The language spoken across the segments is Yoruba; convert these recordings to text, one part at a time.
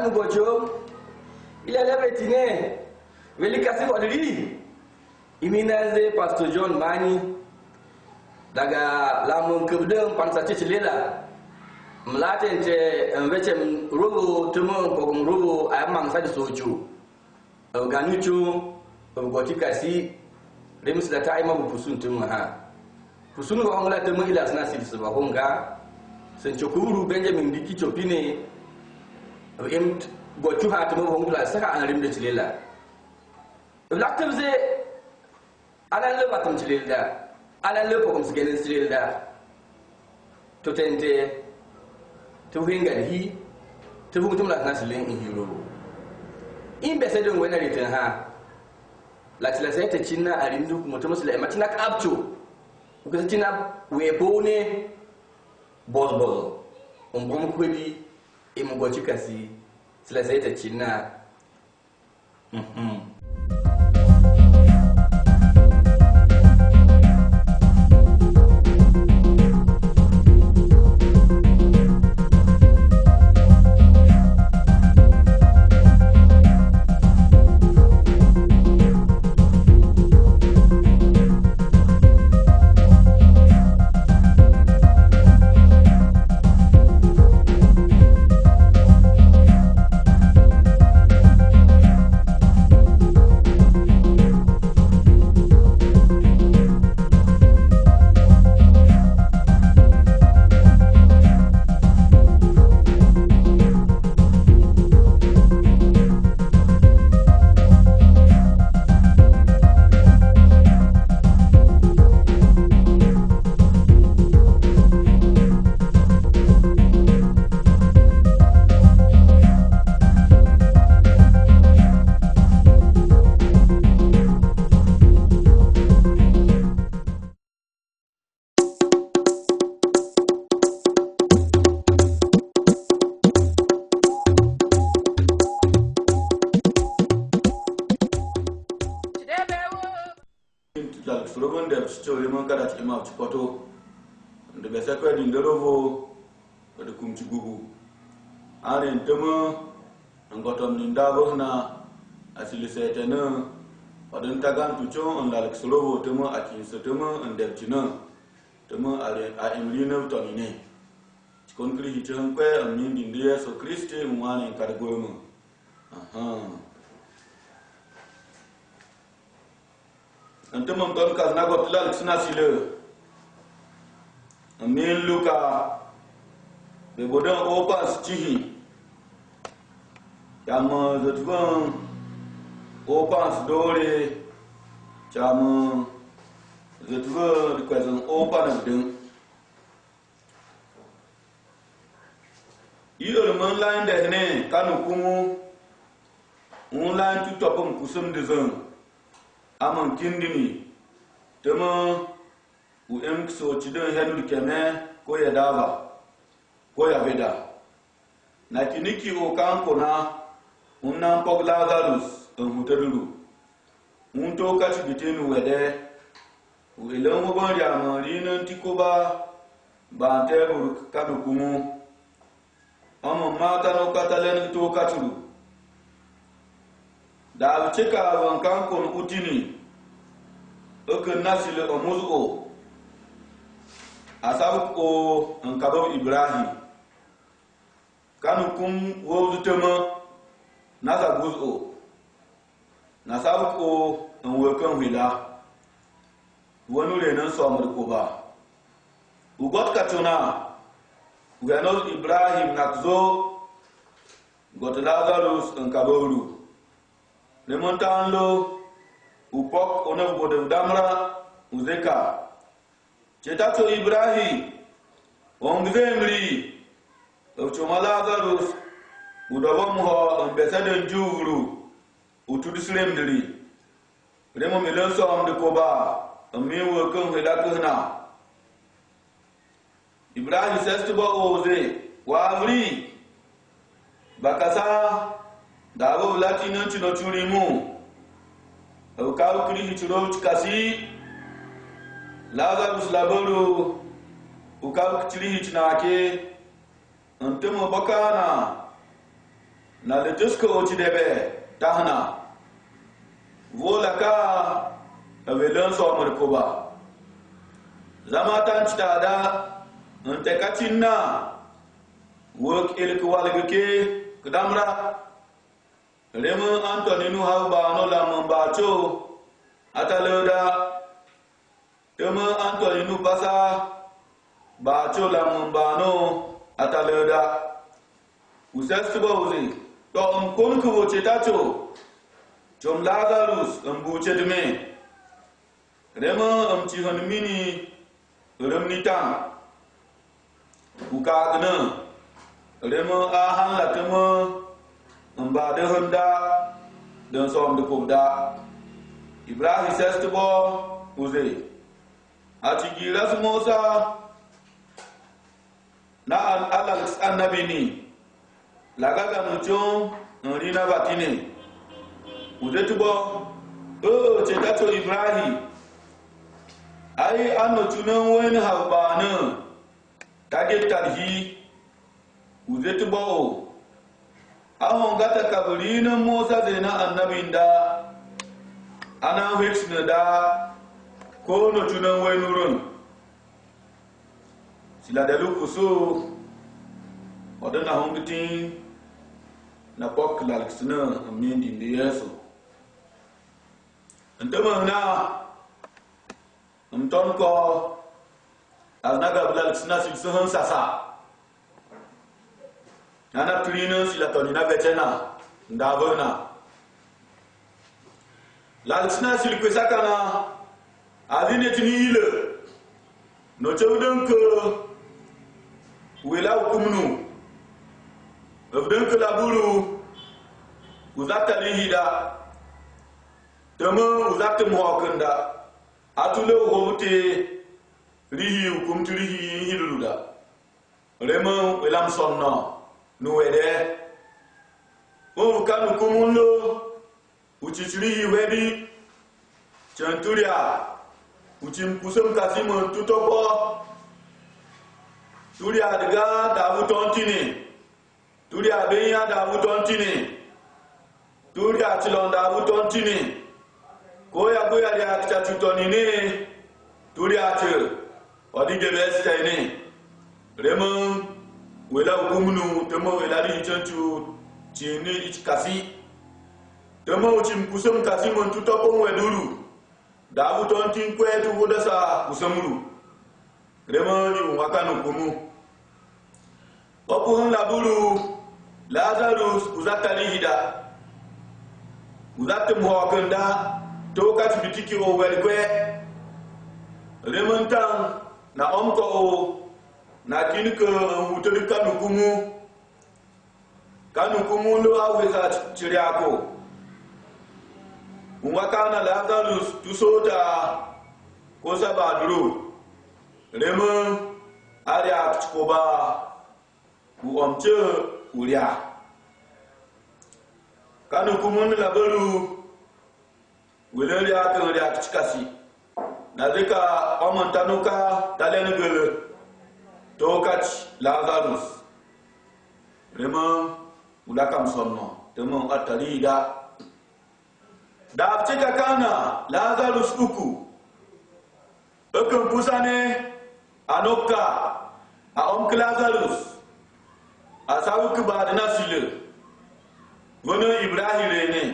mu gocho ila lebetine weli kasi wadiri imina ze Pastor John Mani daga lamun kubdin pansace cilela mlaten te enveche rubu tumo pogum rubu ayamang sa soju ganuchu gotika si remis da taima bu pusun tumo ha pusun go angla tumo ila sna sil suba honga sen chokuru Benjamin diki chopine em gochu ha tumo hongla saka an rimde cilela laktam ze anan le batum cilela anan le pogum sigenen cilela to tente to hinga hi to fu tumla na silen in hiro in be sai don wani ritin ha la tila sai ta cinna a rindu kuma to musula matina kapcho ko ta cinna we bone bol bom kwedi e mo gochi kasi tila sai ta cinna Surubun da story mun kada ci ma ci foto da be sakwa din da rovo da kum ci gugu anen tama ngotom ni ndabo na asili setena padun tagan tucho on la surubo tama akin setama ndem cina tama are a emrina tonine ci kon kri ci tan kwe am ni din dia so Kristi mu ane kada goymo Nanti memton karena gotla sina sile. Amin luka bebodan opas cihi. Chama zotvan opas dole. Chama zotvan kwazan opas dun. Iyo man lain da ne kanu kumu. Un lain tu topum kusum de zon. Amon kindini tama u so chidon henu keme ko ya dava ko ya veda na kiniki o kanko na unnan pog Lazarus hutadulu un to kati bitenu wede u elon mo bon ya marina tikoba ba tebur kadu kumu amma mata no katalen to katulu da cheka wankan kon utini oken nasile omuzo asabu ko ankabo Ibrahim kanu kum wozutema nasa guzo nasabu ko anwekan wila wonu le nan so amur ko ba ugot katuna ugano Ibrahim nakzo got Lazarus ankabolu le montanlo upok ona bodo damra uzeka chetato Ibrahim ongzemri uchoma Lazarus udawamho ambassador juru utudislemdri remo milonso amde koba amiwo kan helakuna Ibrahim sestuba oze wavri bakasa dago latino chino churimu ukau kili chiro chikasi Lazarus laboru ukau kili chinake antemo bakana na le tusko oti debe tahna vola ka awelan so amar ko ba zama tan tada ante katinna wok el ko walga ke kdamra rema antoninu hawba no la mambacho ataloda tema antoninu basa bacho la mambano ataloda usastuba uzi to kon ko chetacho chom Lazarus ambuche deme rema amchi hanmini remnitam ukagna rema ahan latema ambade honda dan som de koda Ibrahim sastuba uzi atigira Musa na Alex annabini lagaga mucho nrina batine udetubo chetacho Ibrahim ai anno tunan wen habana tage tarhi udetubo ahon gata kaburina Musa zena annabinda ana hexna da ko no tunan wen urun sila dalu kusu odana hongitin na pok lalksna amin din yeso antama na amton ko alnaga lalksna silsuhan sasa nana trina sila tonina betena ndabona lalksna silkwesakana adine tinile no chawdan ko wela hukumnu abdan ka laburu uzata lihida tama uzata muhakanda atule hote rihi hukumtu rihi hiluda rema welam sonna nuwede o kanu kumunlo uchichirihi wedi chanturia uchim kusum kasimu tutopo turia daga dawu tontini turia benya dawu tontini turia chilon dawu tontini koya ya chachutonini turia che odige bestene remon wela gumnu temo wela ri chanchu chini ichkasi temo uchim kusum kasi mon tutopo weduru dawu tontin kwetu wodasa kusamuru remon ni wakanu kumu wapuhun laburu Lazarus uzatali hida uzate muhakanda tokat bitiki o welkwe remontan na omko o na kinka hutuli kanukumu lo aweza chiriako umwakana Lazarus tusota kosa badru remon aria chikoba uomche ulia kanu kumun labaru weleli akari akchikasi nazika omontanuka talenugele tokach Lazarus rema ulakam sonno temo atarida dafchika kana Lazarus uku okum pusane anokka a Lazarus asawu ku ba na sile wono Ibrahim rene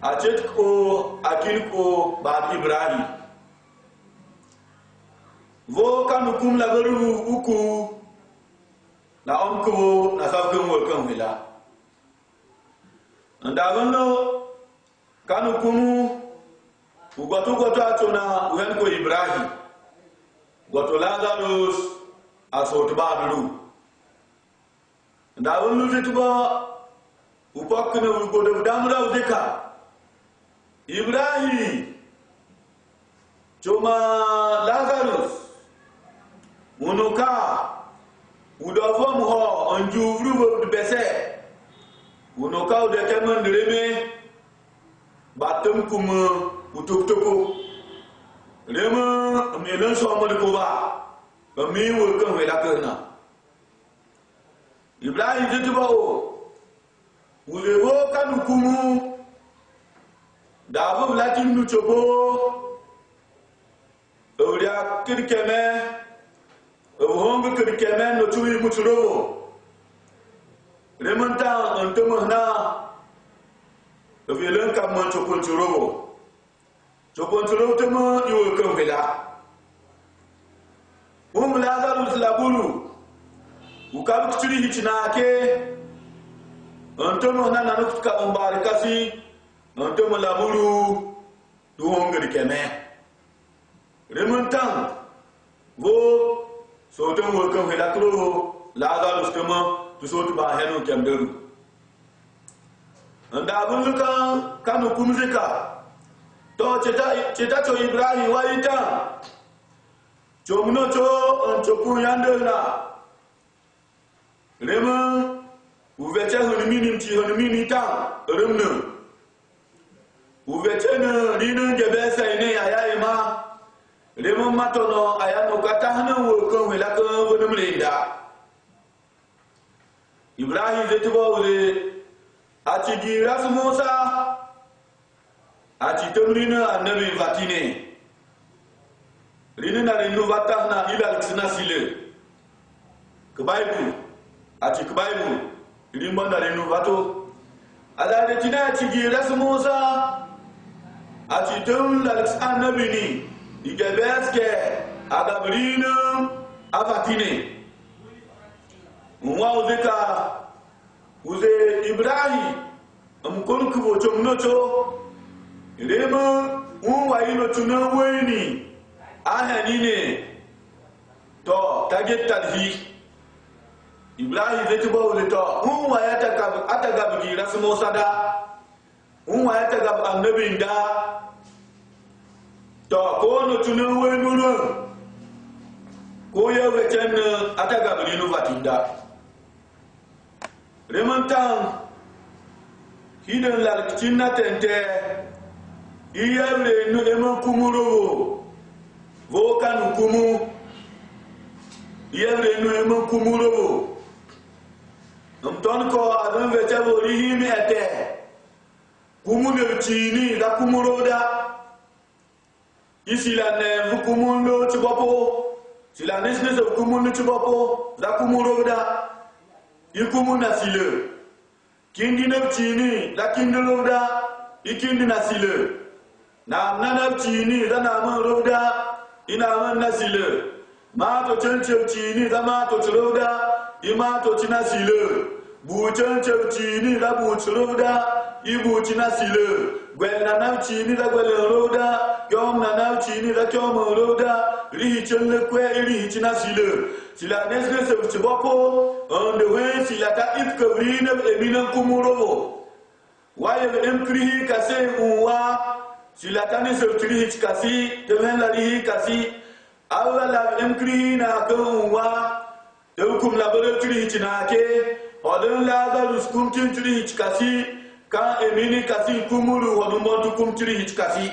a chet ko akin ko ba Ibrahim vo kanu kum la beru uku na onko na sawu mo kan wila ndavono kanu kumu ugoto atona wen ko Ibrahim goto Lazarus asot badru ndawon lutetuba upakna ugodo damra udeka Ibrahim choma Lazarus unoka udovom ho anjuvru bese unoka udeke mandreme batum kum utuptuko rema amelan so amal ko ba mi wo kan wela kana Ibrahim jituba o ulevo kanukumu dabu latin nu chobo oria kirkeme ohombe kirkeme no tui muturobo remonta antomohna ovielen kamon chokonturobo chokonturobo temo iwo konvela Lazarus laburu ukabu kuturi hichina ke antomo na nanuka umbari kasi antomo laburu duhongri keme remontan go soton workan helakro Lazarus temo tu sotu ba henu kemderu anda abuluka kanu kumzika to cheta cho Ibrahim waita Chomno cho anchopu yandona Rema uvecha honimini mti honimini ta remno uvecha na rina gebesa ine ayayema Rema matono ayano katahna woko welaka wonumlinda Ibrahim zetuba ule achigi ras Musa achitomrina annabi vatine Rina na renovata na ila alexina sile. Kebaibu. Aci kebaibu. Rimba na renovato. Ada retina aci gira semusa. Aci tum alexina nabini. Digebeske ada berina avatine. Mwa uzeka uze Ibrahim amkon kubo chomnocho. Rema uwa ino tunaweni. Ahanine to target tadhi Ibrahim zetuba uleto unwa atagab gira smosada unwa atagab annabinda to kono tunu wenulu ko yewe chen atagab linu vatinda remontan hidan lal cinna tente iyale no emankumuro Vokan kumu yevre no emo kumurobo Namton ko adam vecha boli mi ate kumu ne chini da kumuroda isila ne kumundo chibopo sila nesne so kumundo chibopo da kumuroda ikumu na sile kindi ne chini da kindoda ikindi na sile na nana chini da na maroda ina man nasile ma to chenche chini da ma to chroda ima to china sile bu chenche chini da bu chroda ibu china sile gwel na na chini da gwel roda yom na na chini da kyom roda ri chenle kwe ri china sile sila nesne se chibopo on the way sila ta ifkabrina emina kumurovo waye emkrihi kase uwa Sila tani sebtri hichkasi temen lari kasi alla la emkri na kuwa eukum la boltri hichna ke odun la da ruskum tintri hichkasi ka emini kasi kumuru wadumon kumtri hichkasi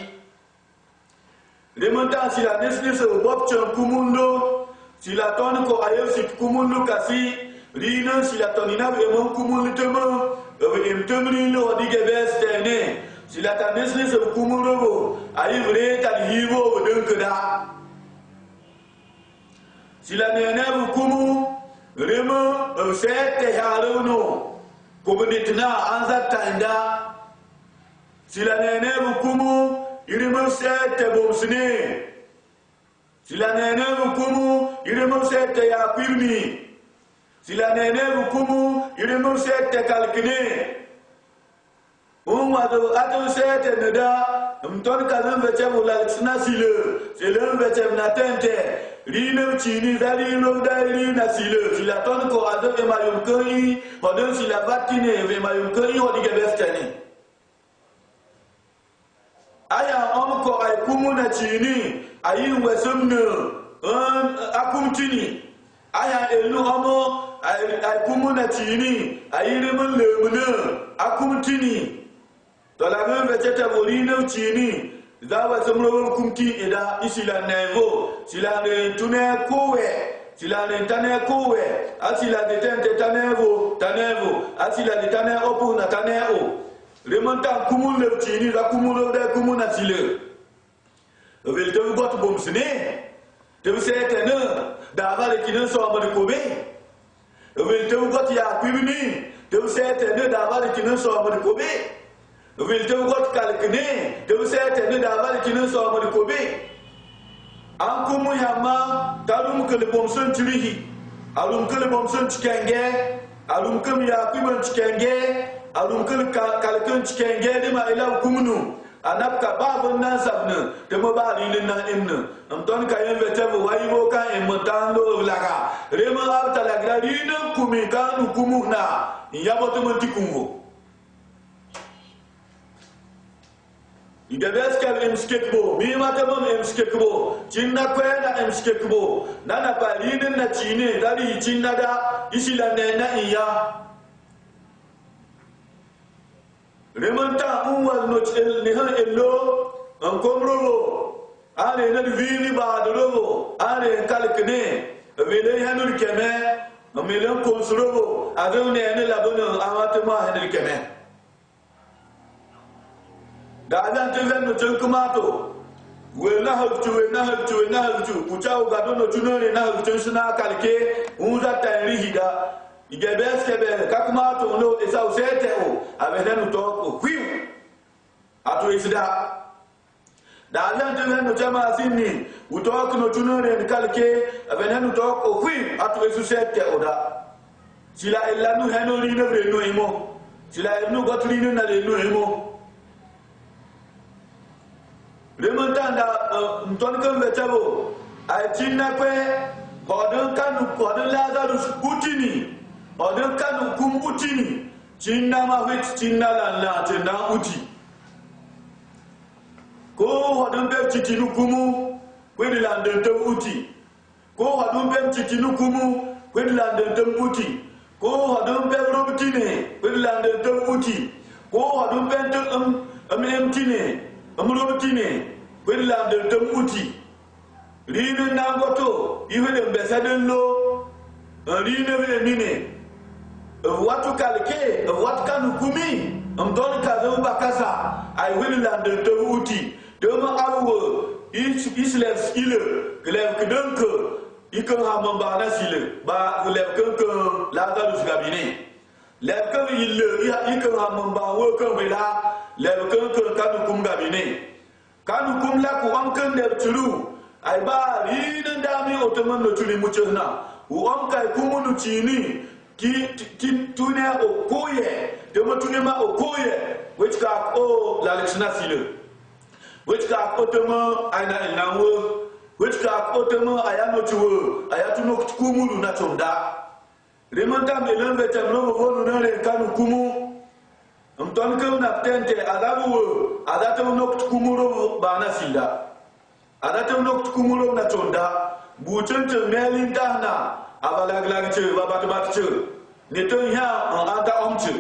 remonta sila nesne se bopchon kumundo sila ton ko ayosi kumundo kasi rina sila tonina emon kumundo temo emtemri lo dige bestene Sila ta nesne se kumurobo ayivre ta hivo denkeda Sila nene bukumu remo sete haruno kobnitna anzata inda Sila nene bukumu irimo sete bomsne Sila nene bukumu irimo sete yapirni Sila nene bukumu irimo sete kalkine Umado ato sete neda mton kazan veche mulal snasile selen veche natente rino chini dali no dali nasile sila ton ko ado e mayum koi hodon sila batine ve mayum koi hodige bestani aya omko ay kumuna chini ayi wesumno akumtini aya elu omo ay kumuna chini ayi remon lemuna akumtini Tola men vecheta bolino chini dawa somro kumti eda isila nevo sila ne tune kowe Sila ne tane kowe, asila de tente tanevo, asila de tane opu na tane o. Remonta kumul le chini la kumulo de kumuna sile. Vil te got bom sene. Te se tene da vale kinen so amade kobe. Vil te got ya kwibini. Te se tene da vale kinen so amade kobe. Vil te got kalkene. Te se tene da vale kinen so amade kobe. Ankumu yama talum ke bom son chirihi. Alum ke bom son chikenge. Alum ke ya kwibon chikenge. Alum ke kalkun chikenge de ma ila kumunu. Anapka babun nan sabne de mo ba lilin nan imne am ton ka yen vete bo wayi bo ka en motando laga rema abta laga dina kumi kan kumuna yaboto mo tikungo idabes ka em skekbo mi mata mo em skekbo cinna ko na em skekbo nana pa lilin na cine dali cinna da isila ne na iya Remanta unwal no chel ni han ello an komrobo ane na vini ba dolobo ane kalkene vele hanul keme amelen konsrobo adone ene labono awatma hanul keme da adan teven no chel kumato wena haltu kuchao gadono tunone na haltu suna kalke unza tanrihida Igebes kebe kakumato no esa usete o avedenu toko kwiu atu isida da lante venu chama asini utoku no tunore kalke avedenu toko kwiu atu isusete oda sila elanu heno rino reno imo sila enu gotrino na reno imo remontanda mtonko betabo ai tinna kwe kodon Lazarus utini Odin kanu kumbutini cinna ma wit cinna la cinna uti ko odin be citinu kumu wedi landen tem uti ko odin be citinu kumu wedi landen tem uti ko odin be robtine wedi landen tem uti ko odin be emtine robtine wedi landen tem uti rinu nangoto iwede besaden lo rinu be mine watu kalke wat kanu kumi don ka zo bakasa ay wilan de uti de ma awu islam ile glem kdonk ikon ha mamba na sile ba glem konk la galus gabine lem kan ile ikon ha mamba wo kan wela lem konk kanu kum gabine kanu kum la ku am kan de tulu ay ba rin ndami otoman no tuli muchna u am kay kumunu chini ki tune okoye de mo tune ma okoye which ka o la lexna sile which ka o temo aina inawo which ka o temo ayano chuwo ayatu no kumulu na chonda remanda melembe temno vonu na le kanu kumu mton ko na tente adabu adatu no kumuro bana silda adatu no kumuro na chonda buchente melinda na abalaglagiche babatbatche netonya anda omche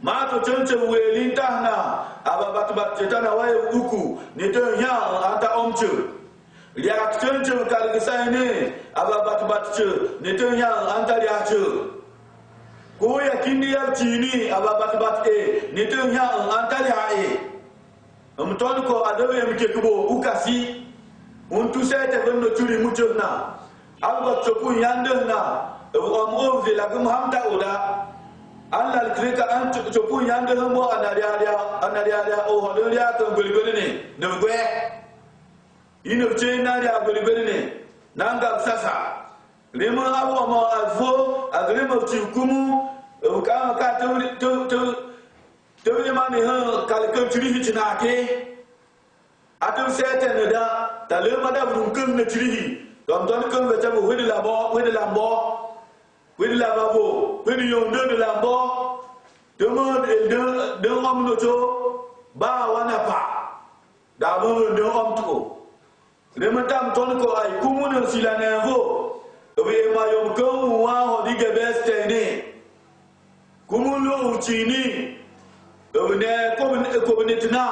mato chonche welinda na ababatbatche tana wae uku netonya anda omche liak chonche kalgisaine ababatbatche netonya anda liache koya kindiya chini ababatbatche netonya anda liae mton ko adawe mkekubo ukasi untu sete venno churi muchona alba choku yandena o de la gumhamda ola alla kreka an choku yandena mo anaria o hodoria to gulgulene ne gwe ino chena ya gulgulene nanga sasa lema abo mo azvo agremo chikumu ka ka to mani ha kalkan chiri hinake atum sete ne da talema da bunkan ne chiri don kan vete mo wedi lambo wedi lavabo wedi yonde de lambo de ngam no to ba wana pa da mo de ngam to le matam ton ko ay kumuno silanevo we ma yom ko wa ho dige beste ni kumuno uchini ne ko benetna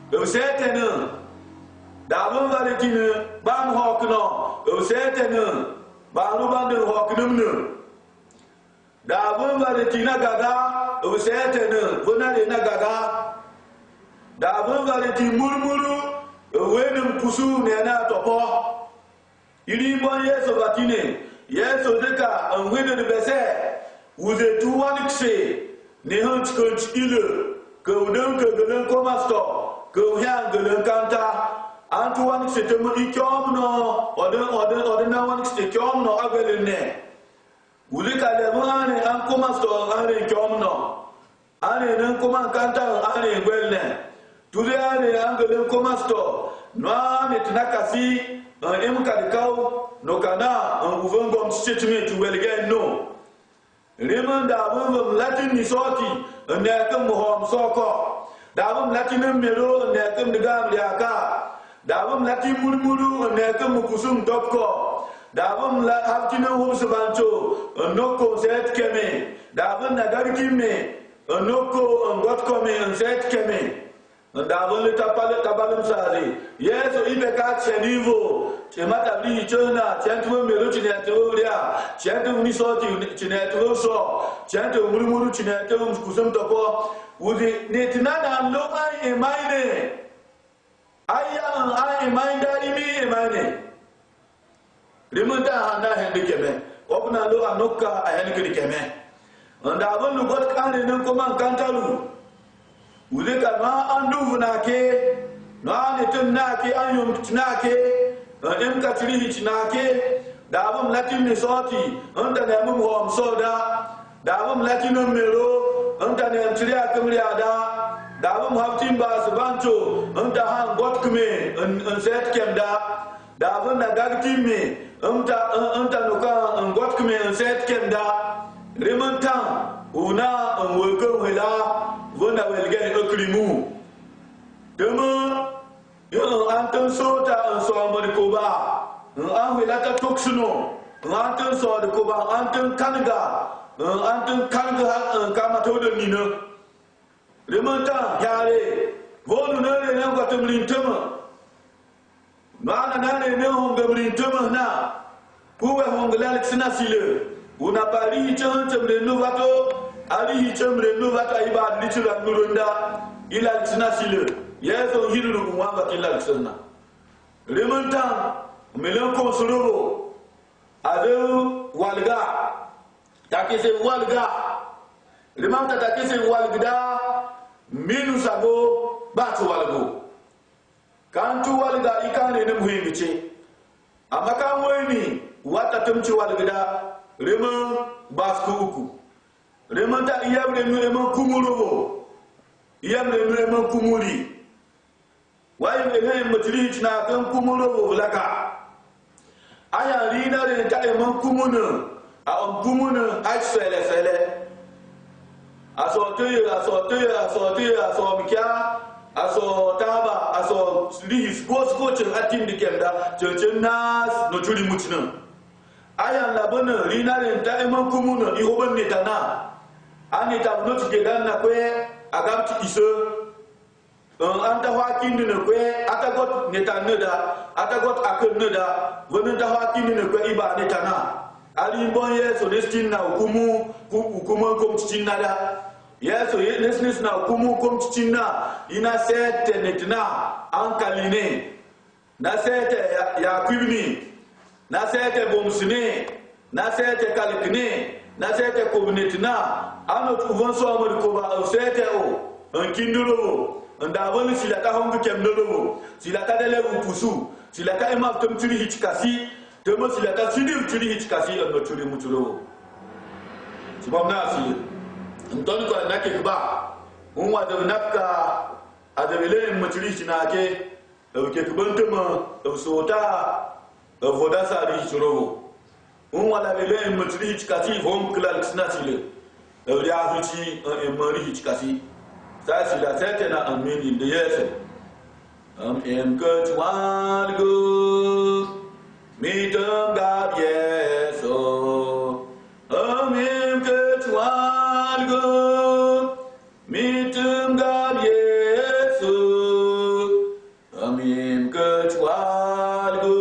do setene da mo valetine bam hokno setene baru bande hoknumne da bun bare tina gaga setene bonare na gaga da bun bare ti murmuru wenum kusu ne na topo iri bon yeso batine yeso deka an wede de bese uze tuwanikse ne hunt kunch ile ke udon ke gelen komasto ke hyan gelen kanta antu wanikse te mo ikom no oden na wanikse ikom no agelene uli ka le mane an komasto ane ikom no ane nan koman kanta ane gwelne tuze ane an gelen komasto no ane tinakasi em kadikau no kana an uvongom statement welgen no remanda bum latin ni soti ne kam hom soko dabum latin melo ne kam digam liaka dabum latin murmuru ne kam kusum dokko dabum la haftina hum sabancho nokko set keme dabum na garkimme nokko ngot kome set keme dabum le tabalum sari yeso ibe ka chenivo chemata bi chona chantu melo chine teoria chantu ni soti chine teoso chantu murmuru chine teum kusum dokko udi netinana lo ai emaine aya ai emainda imi emaine rimunda handa hende keme opna lo anoka ayani kidi keme anda abon got kane nan kuma kantalu udi kama andu nake no ane tunake anyum tunake em katiri hinake dabum latin ni soti anda ne mum hom soda dabum latin melo anda ne tiri akamri ada dabum haftin ba sabancho anda han got kume an set kemda dabum na gagtime anda no ka got kume an set kemda remontan una an wogo hela wona welgen okrimu demo yo anton sota an so amari koba an welata toksino anton so de koba anton kanga kama to de nino remonta yare wonu ne ne ko tumlin tuma mana nane ne hon gamlin tuma na kuwe hon galak sina sile una pari chantamre no vato ali chamre no vato ibad ni chira nurunda ila sina sile yeso hiru ko wanga kila sunna remonta melon ko sorobo ado walga takise walga limamta takise walgda minu sago batu walgo kantu walga ikane ne muhimmice amma kan wani wata tumci walgda reman basku uku remanta iyamre no reman kumurobo iyamre no reman kumuri wayi ne matri na kan kumurobo laka aya rina re ta reman kumunu a on kumunu ajfele fele aso mikia aso taba aso lihis gosko cin atim dikenda cin nas no tuli mutna ayan labana rina ren ta eman kumuna ihoban ne tana ani ta no tike dan na kwe agamti iso anta hakin ne kwe atagot ne tanada atagot akon nada wonen ta hakin ne kwe iba ne tana ali bonye so destin na hukumu kom cinada yeso nesnes na hukumu kom cinna ina sete netna ankaline na sete ya kwibni na sete bomsine na sete kalkine na sete kobnetna ano tuvon so amol ko ba sete o an kinduro ndabon silata hongu kemdolo silata dele pusu silata ema tumturi hichkasi temo silata sidir turi hichkasi an turi mutulo sibamna si ndon ko nake ba unwa da nakka adabele muturi chinake ke kubantuma sota voda sari churo unwa la bele muturi hichkasi vom klal snatile ya huchi mari hichkasi sa sila tete na amini de yeso am em kutwalgo Midam gab yeso amim ketwalgo midam gab yeso amim ketwalgo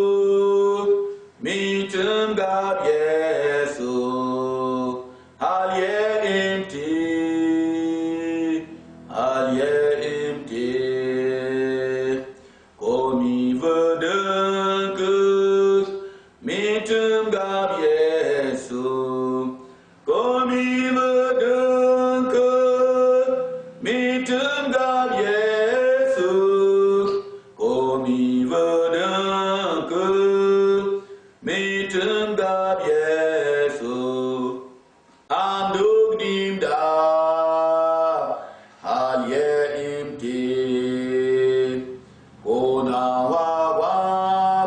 wa wa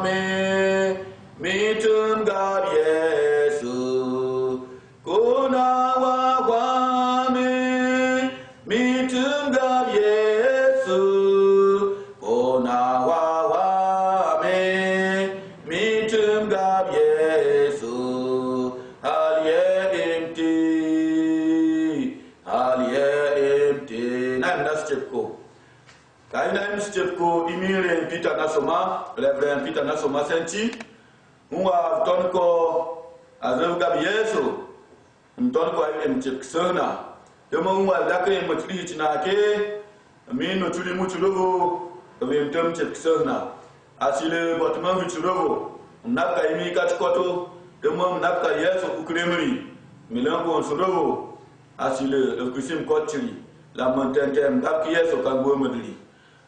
me tum gab Yesu kona wa me tum gab Yesu kona wa me tum gab Yesu aliye empty na stepko kaina stepko imire Peter nasoma Reverend Peter nasoma senti Mwa tonko azu gab Yesu mtonko ayem chepsona demo mwa lake mutri chinake mino tuli mutulogo bemtem chepsona asile botman vichulogo mnaka imi katkoto demo mnaka Yesu ukremri milango sorogo asile kusim kotri la montente mnaka Yesu kango modli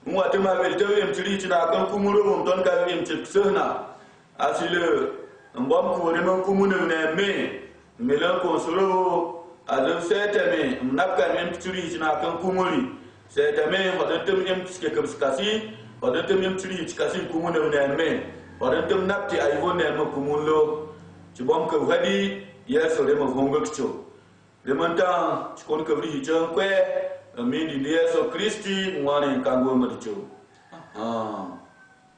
mwa tema velte mtri chinaka kumulogo mtonka ayem chepsona asile mbom ko ne man kumune ne melan ko solo alo setame mnaka nem turi jina kan kumuri setame hodatum em ske kam skasi hodatum em turi skasi kumune ne hodatum napti ayvon ne man kumulo ci bom ko hadi yeso le man hongo kcho le man ta ci kon ko ri jan kwe mi di yeso Kristi ngwane kango madicho